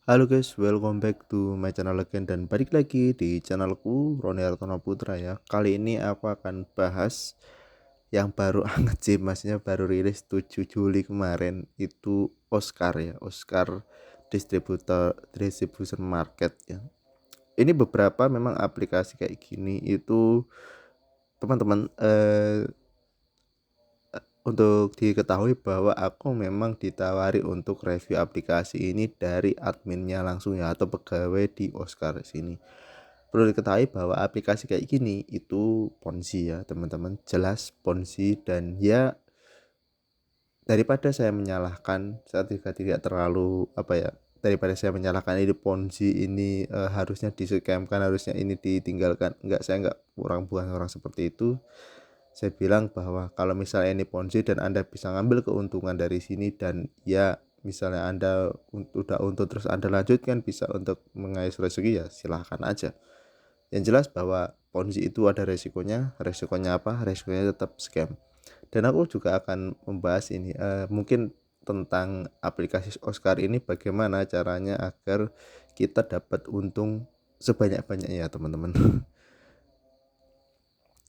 Halo guys, welcome back to my channel again dan balik lagi di channelku Roni Artono Putra ya. Kali ini aku akan bahas yang baru anget sih, maksudnya baru rilis 7 Juli kemarin itu Oscar ya, Oscar Distribution Market ya. Ini beberapa memang aplikasi kayak gini itu teman-teman untuk diketahui bahwa aku memang ditawari untuk review aplikasi ini dari adminnya langsung ya, atau pegawai di Oscar sini. Perlu diketahui bahwa aplikasi kayak gini itu Ponzi ya teman-teman, jelas Ponzi. Dan ya, daripada saya menyalahkan, saya tidak terlalu daripada saya menyalahkan ini Ponzi, ini harusnya di-scamkan, harusnya ini ditinggalkan, saya enggak, bukan orang seperti itu. Saya bilang bahwa kalau misalnya ini Ponzi dan Anda bisa ngambil keuntungan dari sini, dan ya misalnya Anda udah untung terus Anda lanjutkan bisa untuk mengais rezeki, ya silahkan aja. Yang jelas bahwa Ponzi itu ada resikonya. Resikonya apa? Resikonya tetap scam. Dan aku juga akan membahas ini mungkin tentang aplikasi Oscar ini, bagaimana caranya agar kita dapat untung sebanyak-banyaknya ya teman-teman.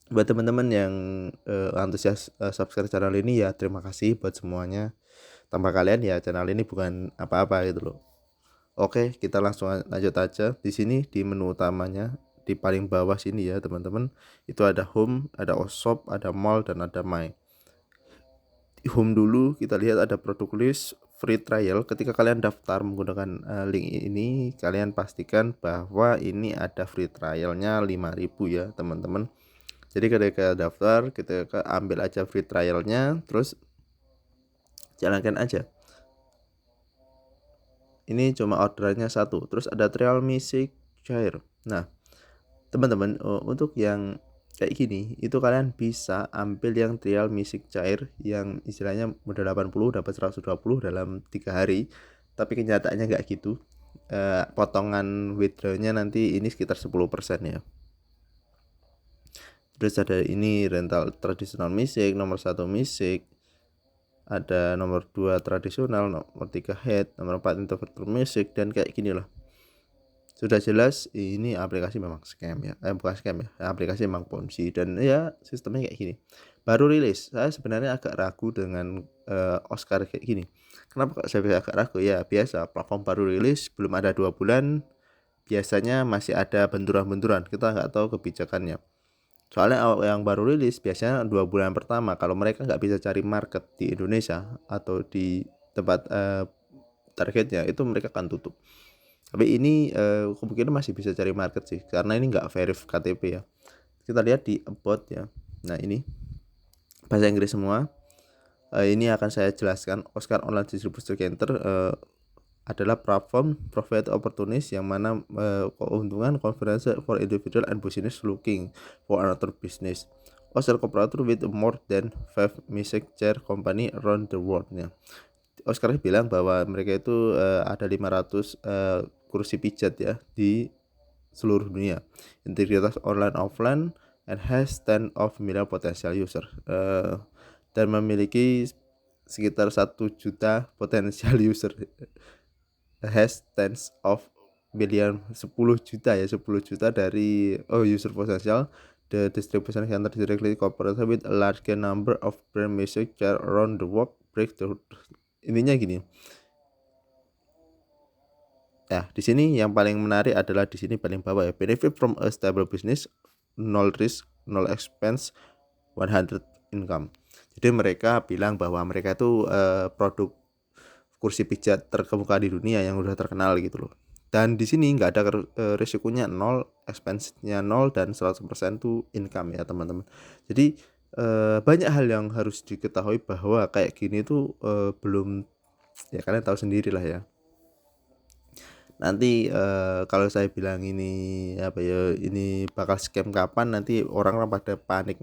Buat teman-teman yang antusias subscribe channel ini, ya terima kasih buat semuanya. Tanpa kalian ya channel ini bukan apa-apa gitu loh. Oke, kita langsung lanjut aja. Di sini di menu utamanya di paling bawah sini ya teman-teman, itu ada home, ada shop, ada mall, dan ada my. Di home dulu kita lihat ada produk list, free trial. Ketika kalian daftar menggunakan link ini, kalian pastikan bahwa ini ada free trialnya 5.000 ya teman-teman. Jadi ketika daftar, kita ambil aja free trialnya, terus jalankan aja. Ini cuma orderannya satu. Terus ada trial music cair. Nah teman-teman, untuk yang kayak gini itu kalian bisa ambil yang trial music cair yang istilahnya modal 80 dapat 120 dalam 3 hari. Tapi kenyataannya nggak gitu. Potongan withdrawnya nanti ini sekitar 10% ya. Terus ada ini rental tradisional music, nomor 1 music, ada nomor 2 tradisional, nomor 3 head, nomor 4 interpreter music, dan kayak gini lah. Sudah jelas ini aplikasi memang scam ya. Bukan scam ya, aplikasi memang Ponzi. Dan ya sistemnya kayak gini. Baru rilis, saya sebenarnya agak ragu dengan Oscar kayak gini. Kenapa kok saya agak ragu? Ya biasa, platform baru rilis belum ada 2 bulan, biasanya masih ada benturan-benturan, kita nggak tahu kebijakannya. Soalnya yang baru rilis biasanya 2 bulan pertama, kalau mereka nggak bisa cari market di Indonesia atau di tempat targetnya, itu mereka akan tutup. Tapi ini kemungkinan masih bisa cari market sih, karena ini nggak verif KTP ya. Kita lihat di about ya. Nah ini bahasa Inggris semua. Ini akan saya jelaskan. Oscar Online Distribution Center adalah platform provide opportunities yang mana keuntungan conference for individual and business looking for another business. Oscar cooperator with more than 5 music chair company around the world ya. Oscar bilang bahwa mereka itu ada 500 kursi pijat ya di seluruh dunia, integritas online offline, and has 10 of million potential user, dan memiliki sekitar 1 juta potensial user. Has tens of million, 10 juta ya, 10 juta dari user potential. The distribution center directly cooperate with a large number of brand music around the world. Breakthrough intinya gini ya. Di sini yang paling menarik adalah di sini paling bawah ya, benefit from a stable business, no risk, no expense, 100 income. Jadi mereka bilang bahwa mereka itu produk kursi pijat terkemuka di dunia yang udah terkenal gitu loh. Dan di sini nggak ada risikonya 0, expense-nya 0, dan 100% tuh income ya teman-teman. Jadi banyak hal yang harus diketahui bahwa kayak gini tuh belum, ya kalian tahu sendiri lah ya. Nanti kalau saya bilang ini apa ya, ini bakal scam kapan, nanti orang pada panik.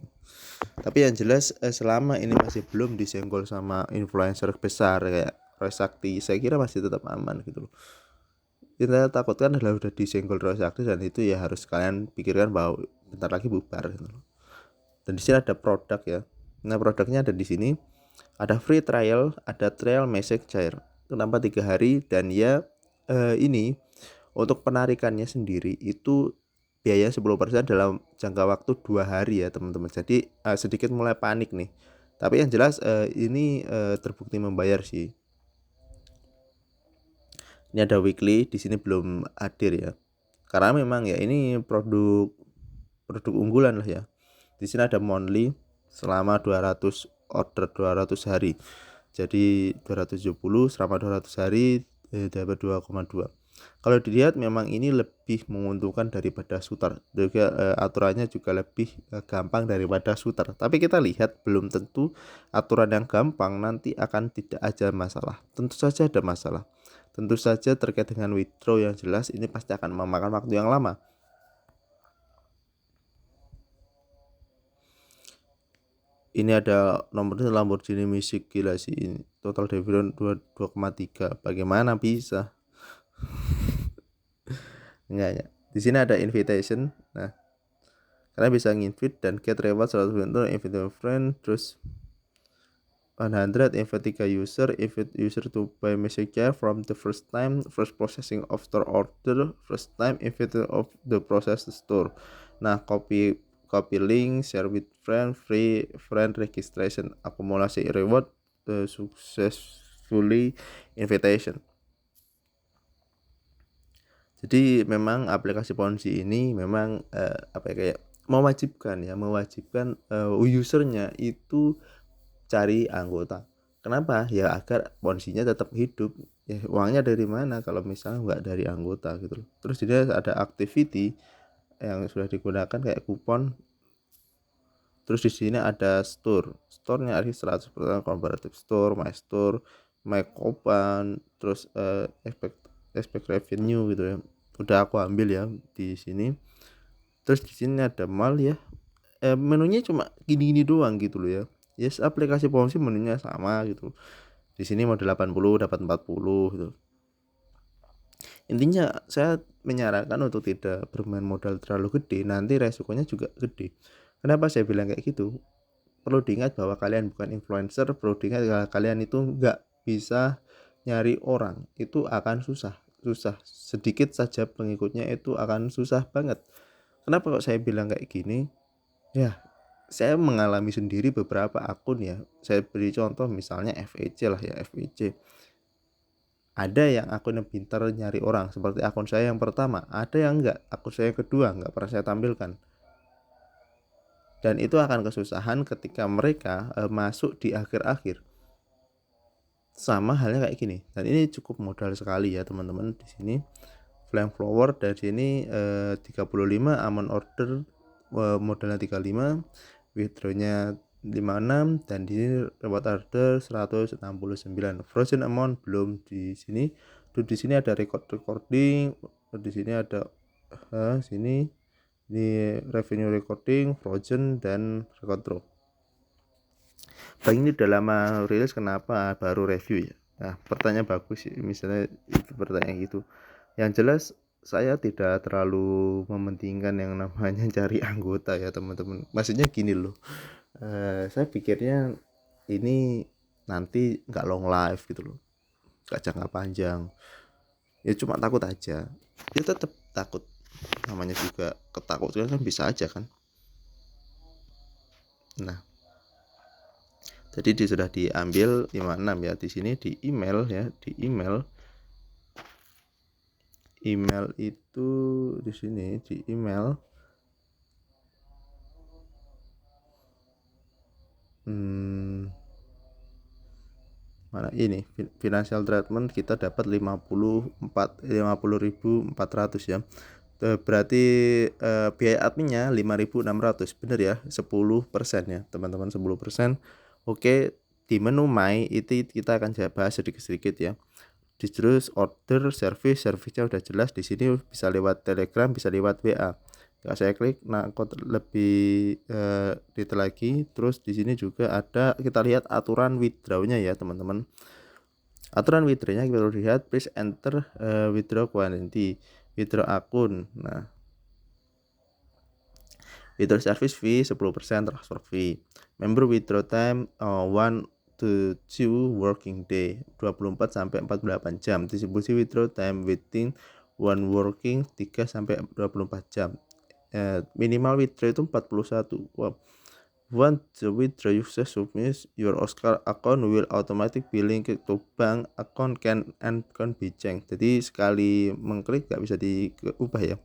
Tapi yang jelas selama ini masih belum disenggol sama influencer besar kayak Roy Sakti, saya kira masih tetap aman gitu loh. Kita takutkan adalah udah disenggol Roy Sakti, dan itu ya harus kalian pikirkan bahwa bentar lagi bubar gitu loh. Dan di sini ada produk ya. Nah produknya ada di sini. Ada free trial, ada trial message cair. Itu tanpa 3 hari, dan ya ini untuk penarikannya sendiri itu biaya 10% dalam jangka waktu 2 hari ya teman-teman. Jadi sedikit mulai panik nih. Tapi yang jelas ini terbukti membayar sih. Ini ada weekly, di sini belum hadir ya. Karena memang ya ini produk unggulan lah ya. Di sini ada monthly selama 200 order 200 hari. Jadi 270 selama 200 hari dapat 2,2. Kalau dilihat memang ini lebih menguntungkan daripada shooter. Juga aturannya juga lebih gampang daripada shooter. Tapi kita lihat belum tentu aturan yang gampang nanti akan tidak ada masalah. Tentu saja ada masalah. Tentu saja terkait dengan withdraw yang jelas ini pasti akan memakan waktu yang lama. Ini ada nomornya Lamborghini Music, gila sih ini. Total dividend 2,3. Bagaimana bisa? Enggak. Di sini ada invitation. Nah, kalian bisa nginvite dan get reward 100 untuk invite friend, terus 100 invite 3 user, invite user to buy Messenger from the first processing of store order, first time invite of the process store. Nah, copy link, share with friend, free friend registration, akumulasi reward, successfully invitation. Jadi memang aplikasi Ponzi ini memang kayak mewajibkan usernya itu cari anggota. Kenapa? Ya agar Ponzi-nya tetap hidup. Ya uangnya dari mana kalau misalnya nggak dari anggota gitu loh. Terus dia ada activity yang sudah digunakan kayak kupon. Terus di sini ada store-nya ada 100% comparative store, my coupon, terus expect revenue gitu ya. Udah aku ambil ya di sini. Terus di sini ada mal ya. Menunya cuma gini-gini doang gitu loh ya. Yes, aplikasi Ponzi menunya sama gitu. Di sini modal 80 dapat 40 gitu. Intinya saya menyarankan untuk tidak bermain modal terlalu gede, nanti resikonya juga gede. Kenapa saya bilang kayak gitu? Perlu diingat bahwa kalian bukan influencer, perlu diingat bahwa kalian itu nggak bisa nyari orang, itu akan susah. Sedikit saja pengikutnya itu akan susah banget. Kenapa kok saya bilang kayak gini? Ya, saya mengalami sendiri beberapa akun ya. Saya beri contoh misalnya FEC lah ya, FEC. Ada yang akun yang pintar nyari orang seperti akun saya yang pertama, ada yang enggak, akun saya yang kedua enggak pernah saya tampilkan. Dan itu akan kesusahan ketika mereka masuk di akhir-akhir. Sama halnya kayak gini. Dan ini cukup modal sekali ya teman-teman di sini. Flame flower dari sini 35, aman order modalnya 35, withdrawnya 56, dan di sini reward order 169. Frozen amount belum di sini. Terus di sini ada recording, di sini ada sini di revenue recording, frozen, dan record draw. Bank ini udah lama rilis, kenapa baru review ya? Nah, pertanyaan bagus sih, misalnya itu pertanyaan gitu. Yang jelas saya tidak terlalu mementingkan yang namanya cari anggota ya teman-teman. Maksudnya gini loh, saya pikirnya ini nanti nggak long life gitu loh, nggak jangka panjang. Ya cuma takut aja. Ya tetap takut. Namanya juga ketakutan kan bisa aja kan. Nah, jadi sudah diambil 56 ya di sini di email ya, di email itu di sini di email mana ini financial treatment kita dapat 50.400 ya. Berarti biaya adminnya 5.600, bener ya, 10% ya teman-teman, 10%. Oke, di menu my itu kita akan bahas sedikit-sedikit ya. Di terus order service-nya udah jelas di sini, bisa lewat Telegram, bisa lewat WA. Kalau saya klik lebih detail lagi. Terus di sini juga ada, kita lihat aturan withdrawnya ya teman-teman. Aturan withdrawnya kita lihat, please enter withdraw quantity, withdraw akun. Nah, withdraw service fee 10%, transfer fee. Member withdraw time 1 to to 2 working day, 24 sampai 48 jam. Distribusi withdraw time within one working 3 sampai 24 jam. Minimal withdraw itu 41. Wow. Once the withdraw user submits, your Oscar account will automatic be linked to bank account and can be changed. Jadi sekali mengklik gak bisa diubah ya.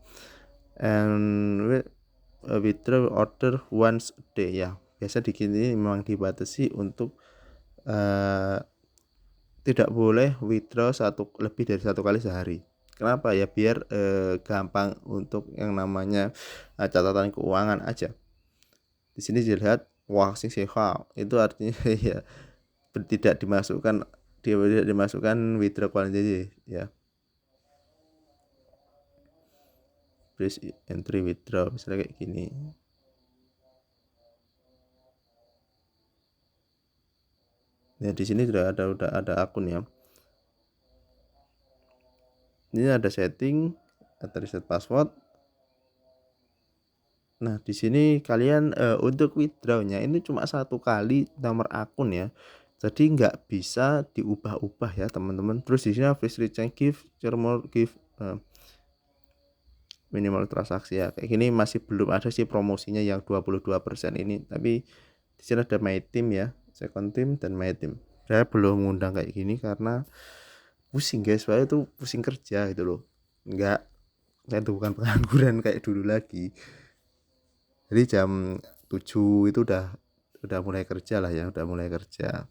And withdraw order once a day ya. Biasa di sini memang dibatasi untuk tidak boleh withdraw lebih dari satu kali sehari. Kenapa ya? Biar gampang untuk yang namanya catatan keuangan aja. Di sini dilihat washing seha itu artinya ya tidak dimasukkan withdraw quantity ya. Please entry withdraw misalnya kayak gini. Ya di sini udah ada akun ya. Ini ada setting, ada reset password. Nah, di sini kalian untuk withdraw-nya ini cuma satu kali nomor akun ya. Jadi nggak bisa diubah-ubah ya, teman-teman. Terus di sini please recheck give minimal transaksi ya. Kayak gini masih belum ada sih promosinya yang 22% ini. Tapi di sini ada my team ya, second team dan my team. Saya belum ngundang kayak gini karena pusing guys, soalnya itu pusing kerja gitu loh. Enggak, saya itu bukan pengangguran kayak dulu lagi. Jadi jam 7 itu udah mulai kerja lah ya, udah mulai kerja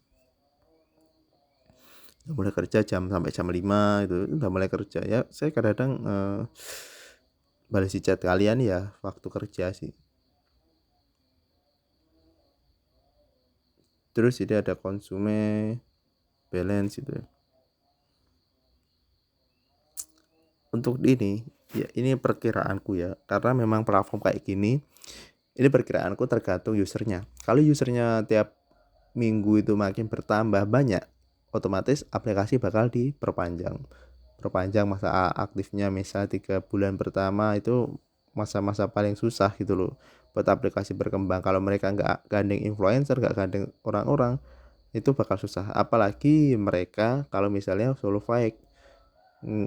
jam sampai jam 5 itu udah mulai kerja ya. Saya kadang-kadang balas chat kalian ya waktu kerja sih. Terus ini ada consume balance itu ya. Untuk ini ya, ini perkiraanku ya, karena memang platform kayak gini ini perkiraanku tergantung usernya. Kalau usernya tiap minggu itu makin bertambah banyak, otomatis aplikasi bakal diperpanjang masa aktifnya. Misal 3 bulan pertama itu masa-masa paling susah gitu loh buat aplikasi berkembang. Kalau mereka nggak gandeng influencer, nggak gandeng orang-orang, itu bakal susah. Apalagi mereka kalau misalnya solo fake,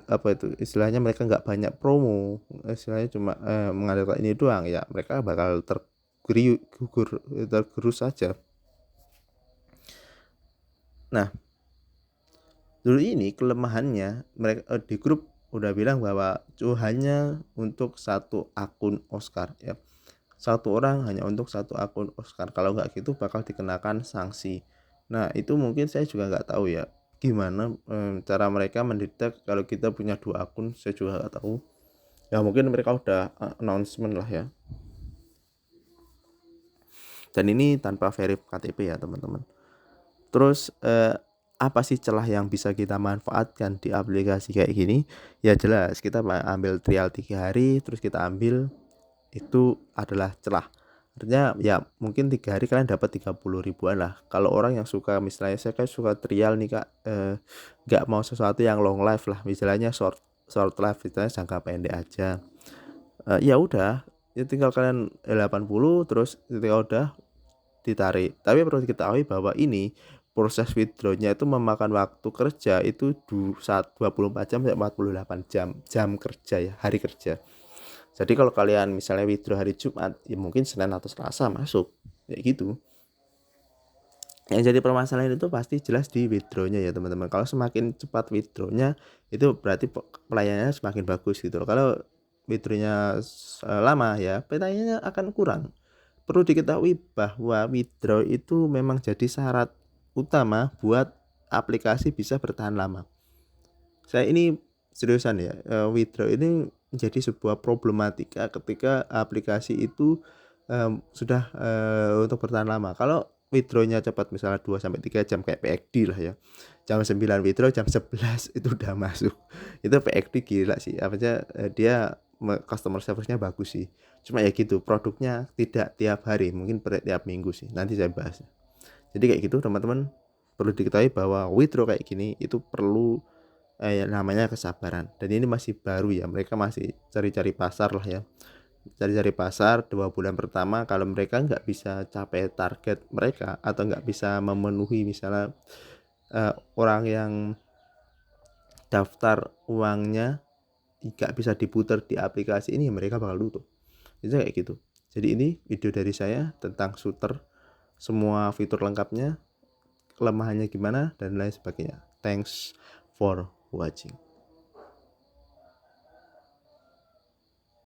apa itu istilahnya, mereka nggak banyak promo, istilahnya cuma mengandalkan ini doang ya, mereka bakal tergerus saja. Nah, dulu ini kelemahannya mereka di grup udah bilang bahwa hanya untuk satu akun Oscar ya, satu orang hanya untuk satu akun Oscar. Kalau nggak gitu bakal dikenakan sanksi. Nah, itu mungkin saya juga nggak tahu ya gimana cara mereka mendetek kalau kita punya 2 akun. Saya juga nggak tahu ya, mungkin mereka udah announcement lah ya. Dan ini tanpa verif KTP ya teman-teman. Terus apa sih celah yang bisa kita manfaatkan di aplikasi kayak gini? Ya jelas kita ambil trial 3 hari, terus kita ambil itu adalah celah. Artinya ya mungkin 3 hari kalian dapat 30 ribuan lah. Kalau orang yang suka, misalnya saya kan suka trial nih kak, nggak mau sesuatu yang long life lah, misalnya short life, misalnya jangka pendek aja. Ya udah, ya tinggal kalian 80 terus ketika udah ditarik. Tapi perlu diketahui bahwa ini proses withdrawnya itu memakan waktu kerja itu 24 jam sampai 48 jam kerja ya, hari kerja. Jadi kalau kalian misalnya withdraw hari Jumat, ya mungkin Senin atau Selasa masuk, kayak gitu. Yang jadi permasalahan itu pasti jelas di withdrawnya ya teman-teman. Kalau semakin cepat withdrawnya, itu berarti pelayanannya semakin bagus gitu loh. Kalau withdrawnya lama ya, pelayanannya akan kurang. Perlu diketahui bahwa withdraw itu memang jadi syarat utama buat aplikasi bisa bertahan lama. Saya ini seriusan ya, withdraw ini menjadi sebuah problematika ketika aplikasi itu sudah untuk bertahan lama. Kalau withdrawnya cepat, misalnya 2-3 jam kayak PXD lah ya, jam 9 withdraw, jam 11 itu udah masuk. Itu PXD gila sih, apanya dia customer service-nya bagus sih. Cuma ya gitu, produknya tidak tiap hari, mungkin tiap minggu sih, nanti saya bahas. Jadi kayak gitu teman-teman, perlu diketahui bahwa withdraw kayak gini itu perlu namanya kesabaran. Dan ini masih baru ya, mereka masih cari-cari pasar lah ya. cari-cari pasar 2 bulan pertama. Kalau mereka nggak bisa capai target mereka atau nggak bisa memenuhi misalnya orang yang daftar uangnya nggak bisa diputar di aplikasi ini, mereka bakal tutup. Itu kayak gitu. Jadi ini video dari saya tentang Shooter, semua fitur lengkapnya, kelemahannya gimana dan lain sebagainya. Thanks for watching.